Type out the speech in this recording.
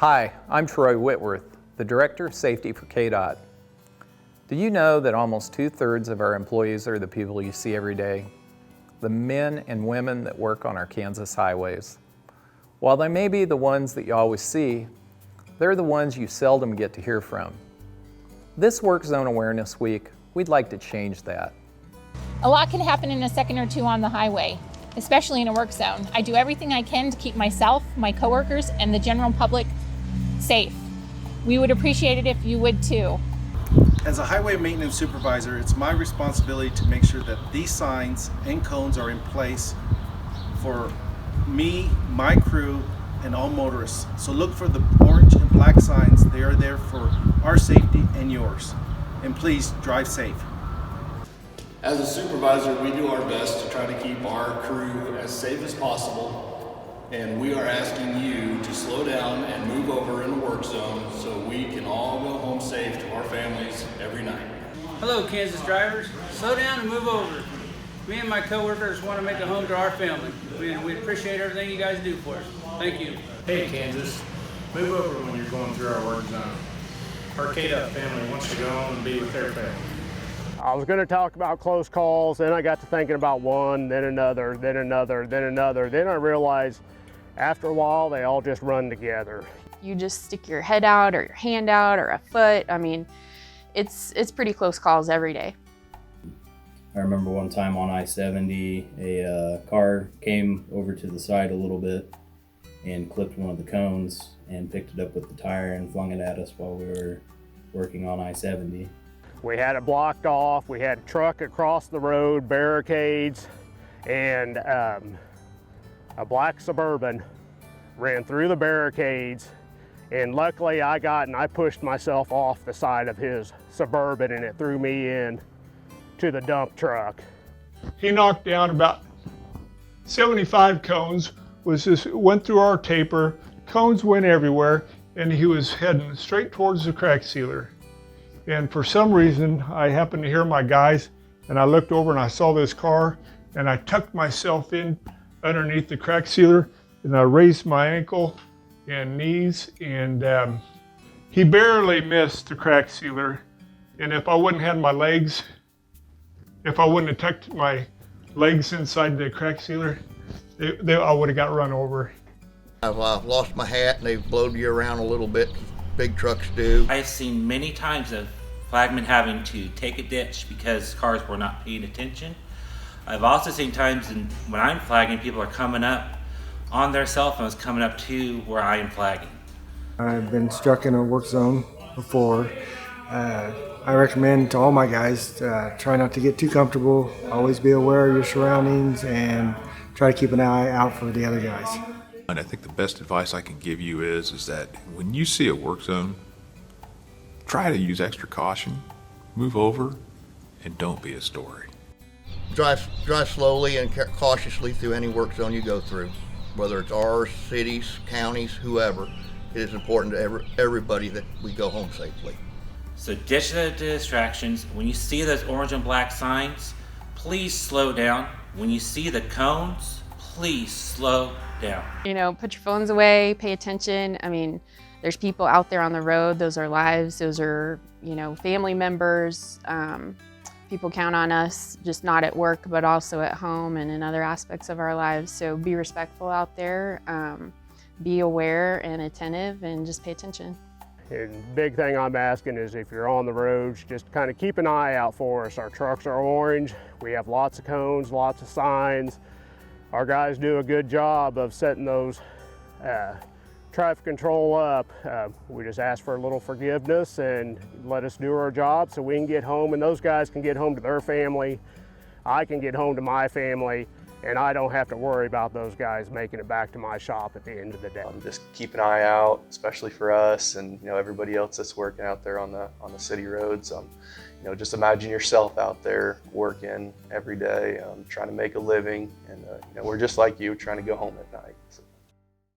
Hi, I'm Troy Whitworth, the Director of Safety for KDOT. Do you know that almost 2/3 of our employees are the people you see every day? The men and women that work on our Kansas highways. While they may be the ones that you always see, they're the ones you seldom get to hear from. This Work Zone Awareness Week, we'd like to change that. A lot can happen in a second or two on the highway, especially in a work zone. I do everything I can to keep myself, my coworkers, and the general public safe. We would appreciate it if you would too. As a highway maintenance supervisor, it's my responsibility to make sure that these signs and cones are in place for me, my crew, and all motorists. So look for the orange and black signs. They are there for our safety and yours. And please drive safe. As a supervisor, we do our best to try to keep our crew as safe as possible. And we are asking you to slow down and move over in the work zone so we can all go home safe to our families every night. Hello, Kansas drivers. Slow down and move over. Me and my coworkers want to make a home to our family. We appreciate everything you guys do for us. Thank you. Hey, Kansas. Move over when you're going through our work zone. Our KDOT family wants to go home and be with their family. I was going to talk about close calls, then I got to thinking about one, then another, then another, then another. Then I realized after a while they all just run together. You just stick your head out or your hand out or a foot. I mean, it's pretty close calls every day. I remember one time on I-70, a car came over to the side a little bit and clipped one of the cones and picked it up with the tire and flung it at us while we were working on I-70. We had it blocked off, we had a truck across the road, barricades, and a black Suburban ran through the barricades, and luckily I pushed myself off the side of his Suburban and it threw me in to the dump truck. He knocked down about 75 cones, went through our taper, cones went everywhere, and he was heading straight towards the crack sealer. And for some reason, I happened to hear my guys, and I looked over and I saw this car, and I tucked myself in underneath the crack sealer, and I raised my ankle and knees, and he barely missed the crack sealer. And if I wouldn't have tucked my legs inside the crack sealer, I would have got run over. I've lost my hat and they've blown you around a little bit. Big trucks do. I've seen many times of flagmen having to take a ditch because cars were not paying attention. I've also seen times when I'm flagging, people are coming up on their cell phones, coming up to where I am flagging. I've been struck in a work zone before. I recommend to all my guys, try not to get too comfortable, always be aware of your surroundings, and try to keep an eye out for the other guys. And I think the best advice I can give you is that when you see a work zone, try to use extra caution, move over, and don't be a story. Drive slowly and cautiously through any work zone you go through, whether it's ours, cities, counties, whoever. It is important to everybody that we go home safely. So ditch the distractions. When you see those orange and black signs, please slow down. When you see the cones, please slow down. You know, put your phones away, pay attention. I mean, there's people out there on the road. Those are lives. Those are, family members. People count on us, just not at work, but also at home and in other aspects of our lives. So be respectful out there, be aware and attentive, and just pay attention. And the big thing I'm asking is if you're on the roads, just kind of keep an eye out for us. Our trucks are orange. We have lots of cones, lots of signs. Our guys do a good job of setting those traffic control up. We just ask for a little forgiveness and let us do our job so we can get home, and those guys can get home to their family. I can get home to my family, and I don't have to worry about those guys making it back to my shop at the end of the day. Just keep an eye out, especially for us and everybody else that's working out there on the city roads. Just imagine yourself out there working every day, trying to make a living, and we're just like you, trying to go home at night. So.